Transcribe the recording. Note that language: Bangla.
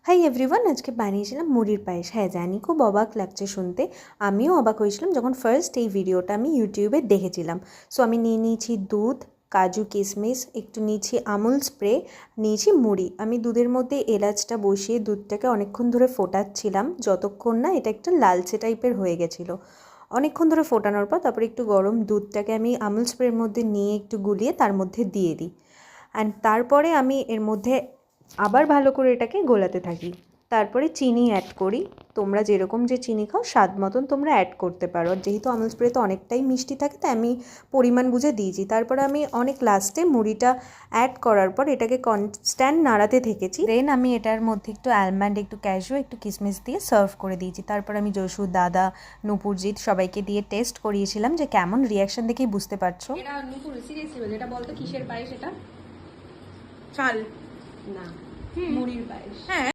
হাই এভরিওয়ান, আজকে বানিয়েছিলাম মুড়ির পায়েস। হ্যাঁ জানি, খুব অবাক লাগছে শুনতে। আমিও অবাক হয়েছিলাম যখন ফার্স্ট এই ভিডিওটা আমি ইউটিউবে দেখেছিলাম। সো আমি নিয়ে নিয়েছি দুধ, কাজু কিশমিশ, একটু নিয়েছি আমুল স্প্রে, নিয়েছি মুড়ি। আমি দুধের মধ্যে এলাচটা বসিয়ে দুধটাকে অনেকক্ষণ ধরে ফোটাচ্ছিলাম, যতক্ষণ না এটা একটা লালচে টাইপের হয়ে গেছিলো। অনেকক্ষণ ধরে ফোটানোর পর তারপরে একটু গরম দুধটাকে আমি আমুল স্প্রের মধ্যে নিয়ে একটু গুলিয়ে তার মধ্যে দিয়ে দিই। অ্যান্ড তারপরে আমি এর মধ্যে আবার ভালো করে এটাকে গোলাতে থাকি। তারপরে চিনি অ্যাড করি। তোমরা যেরকম যে চিনি খাও স্বাদ মতন তোমরা অ্যাড করতে পারো। যেহেতু আমুল স্প্রে তো অনেকটাই মিষ্টি থাকে, তাই আমি পরিমাণ বুঝে দিয়েছি। তারপরে আমি অনেক লাস্টে মুড়িটা অ্যাড করার পর এটাকে কনস্ট্যান্ট নাড়াতে থেকেছি। দেন আমি এটার মধ্যে একটু আলমন্ড, একটু ক্যাশু, একটু কিশমিশ দিয়ে সার্ভ করে দিয়েছি। তারপর আমি যশু, দাদা, নুপুরজিৎ সবাইকে দিয়ে টেস্ট করিয়েছিলাম যে কেমন রিয়াকশন দেখেই বুঝতে পারছো। এটা নুপুর সিরিয়াসলি বলে, এটা বলতো কিসের পায়েস? এটা চাল না, মুড়ির পায়েস। হ্যাঁ।